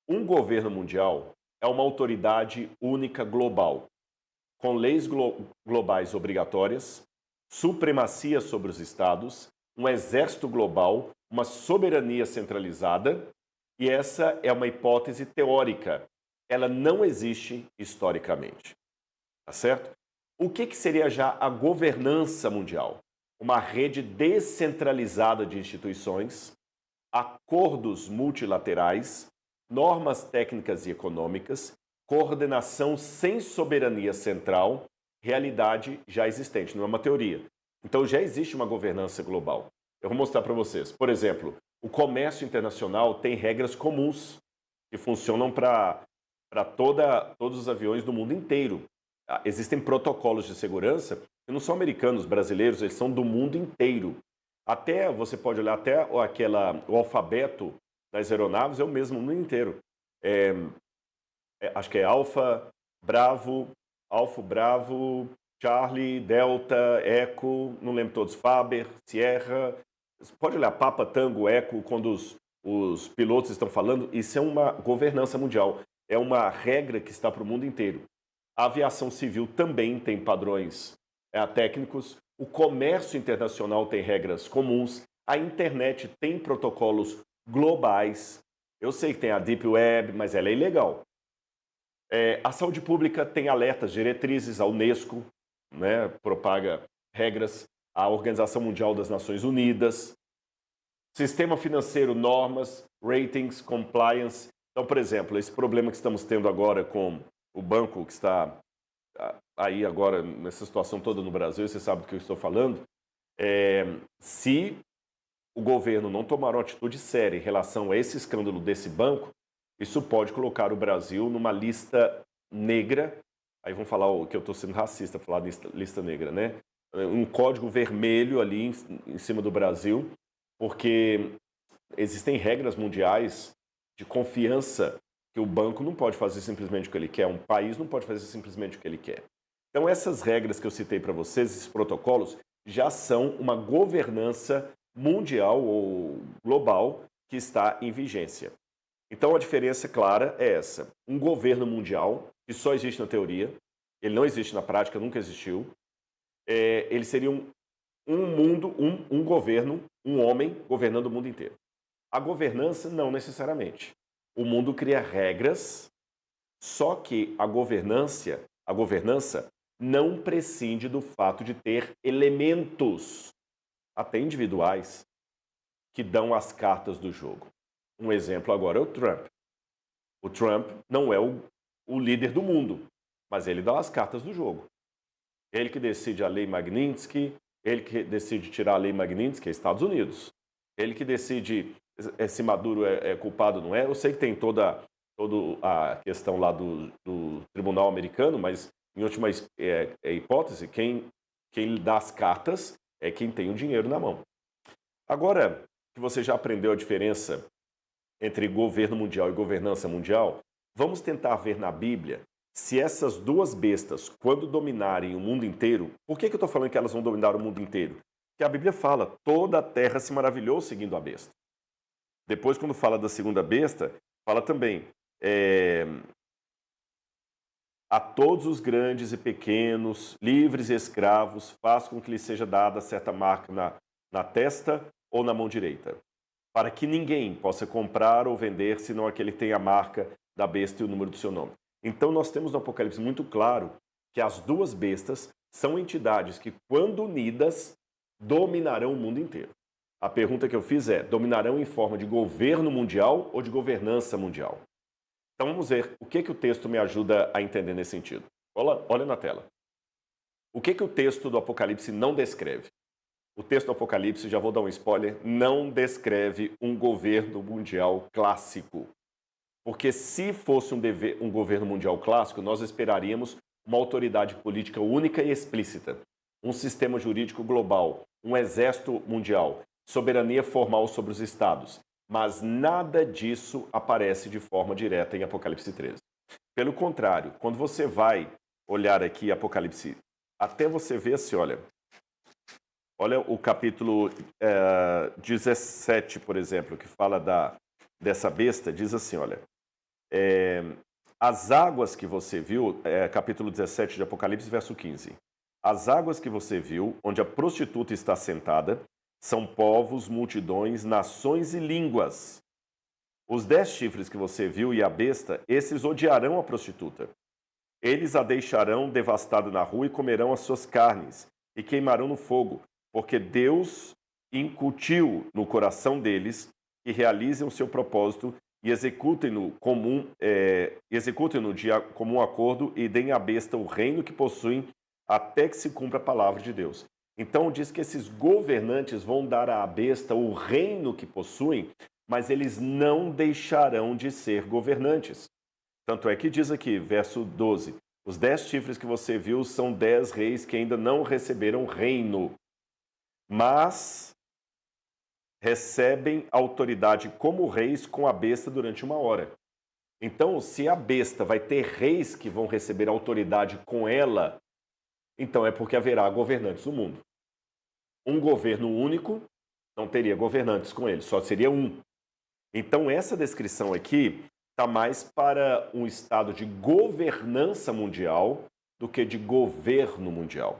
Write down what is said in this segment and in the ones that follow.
Um governo mundial é uma autoridade única global, com leis globais obrigatórias, supremacia sobre os estados, um exército global, uma soberania centralizada, e essa é uma hipótese teórica. Ela não existe historicamente, tá certo? O que seria já a governança mundial? Uma rede descentralizada de instituições, acordos multilaterais, normas técnicas e econômicas, coordenação sem soberania central, realidade já existente, não é uma teoria. Então já existe uma governança global. Eu vou mostrar para vocês. Por exemplo, o comércio internacional tem regras comuns que funcionam para todos os aviões do mundo inteiro. Existem protocolos de segurança que não são americanos, brasileiros, eles são do mundo inteiro. Até, você pode olhar, até o alfabeto das aeronaves é o mesmo no mundo inteiro. É, acho que é Alfa, Bravo, Charlie, Delta, Eco, não lembro todos, Faber, Sierra. Você pode olhar Papa, Tango, Eco, quando os pilotos estão falando, isso é uma governança mundial. É uma regra que está para o mundo inteiro. A aviação civil também tem padrões técnicos, o comércio internacional tem regras comuns, a internet tem protocolos globais. Eu sei que tem a Deep Web, mas ela é ilegal. A saúde pública tem alertas, diretrizes, a Unesco, né, propaga regras, a Organização Mundial das Nações Unidas, sistema financeiro, normas, ratings, compliance. Então, por exemplo, esse problema que estamos tendo agora com o banco que está aí agora nessa situação toda no Brasil, você sabe do que eu estou falando, se o governo não tomar uma atitude séria em relação a esse escândalo desse banco, isso pode colocar o Brasil numa lista negra. Aí vão falar que eu estou sendo racista, falar lista negra, né? Um código vermelho ali em cima do Brasil, porque existem regras mundiais de confiança que o banco não pode fazer simplesmente o que ele quer, um país não pode fazer simplesmente o que ele quer. Então essas regras que eu citei para vocês, esses protocolos, já são uma governança mundial ou global que está em vigência. Então a diferença clara é essa. Um governo mundial, que só existe na teoria, ele não existe na prática, nunca existiu, ele seria um governo, um homem governando o mundo inteiro. A governança, não necessariamente. O mundo cria regras, só que a governança não prescinde do fato de ter elementos, até individuais, que dão as cartas do jogo. Um exemplo agora é o Trump. O Trump não é o líder do mundo, mas ele dá as cartas do jogo. Ele que decide a lei Magnitsky, ele que decide tirar a lei Magnitsky, é Estados Unidos. Ele que decide se Maduro é culpado ou não é. Eu sei que tem toda a questão lá do tribunal americano, mas em última hipótese, quem lhe dá as cartas é quem tem o dinheiro na mão. Agora que você já aprendeu a diferença entre governo mundial e governança mundial, vamos tentar ver na Bíblia se essas duas bestas, quando dominarem o mundo inteiro, por que eu estou falando que elas vão dominar o mundo inteiro? Porque a Bíblia fala, toda a terra se maravilhou seguindo a besta. Depois, quando fala da segunda besta, fala também, a todos os grandes e pequenos, livres e escravos, faz com que lhe seja dada certa marca na testa ou na mão direita, para que ninguém possa comprar ou vender, senão aquele que tem a marca da besta e o número do seu nome. Então nós temos no Apocalipse muito claro que as duas bestas são entidades que, quando unidas, dominarão o mundo inteiro. A pergunta que eu fiz é, dominarão em forma de governo mundial ou de governança mundial? Então vamos ver o que o texto me ajuda a entender nesse sentido. Olha na tela. O que o texto do Apocalipse não descreve? O texto do Apocalipse, já vou dar um spoiler, não descreve um governo mundial clássico. Porque se fosse um governo mundial clássico, nós esperaríamos uma autoridade política única e explícita, um sistema jurídico global, um exército mundial, soberania formal sobre os estados. Mas nada disso aparece de forma direta em Apocalipse 13. Pelo contrário, quando você vai olhar aqui Apocalipse, até você ver assim, olha o capítulo 17, por exemplo, que fala dessa besta, diz assim, olha, É, as águas que você viu, capítulo 17 de Apocalipse, verso 15. As águas que você viu, onde a prostituta está sentada, são povos, multidões, nações e línguas. Os 10 chifres que você viu e a besta, esses odiarão a prostituta. Eles a deixarão devastada na rua e comerão as suas carnes, e queimarão no fogo, porque Deus incutiu no coração deles que realizem o seu propósito e executem-no de comum acordo e deem à besta o reino que possuem até que se cumpra a palavra de Deus. Então diz que esses governantes vão dar à besta o reino que possuem, mas eles não deixarão de ser governantes. Tanto é que diz aqui, verso 12, os 10 chifres que você viu são 10 reis que ainda não receberam reino, mas recebem autoridade como reis com a besta durante 1 hora. Então, se a besta vai ter reis que vão receber autoridade com ela, então é porque haverá governantes no mundo. Um governo único não teria governantes com ele, só seria um. Então, essa descrição aqui está mais para um estado de governança mundial do que de governo mundial.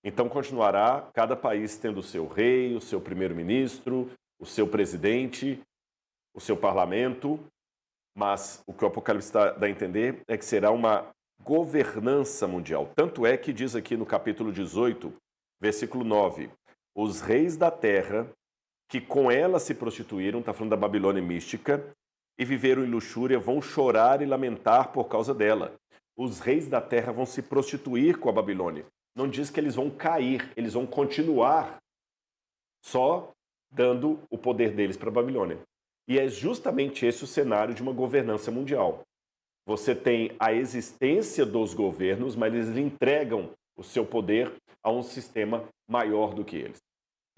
Então, continuará cada país tendo o seu rei, o seu primeiro-ministro, o seu presidente, o seu parlamento, mas o que o Apocalipse dá a entender é que será uma governança mundial. Tanto é que diz aqui no capítulo 18, versículo 9, os reis da terra que com ela se prostituíram, está falando da Babilônia mística, e viveram em luxúria, vão chorar e lamentar por causa dela. Os reis da terra vão se prostituir com a Babilônia. Não diz que eles vão cair, eles vão continuar só dando o poder deles para a Babilônia. E é justamente esse o cenário de uma governança mundial. Você tem a existência dos governos, mas eles entregam o seu poder a um sistema maior do que eles.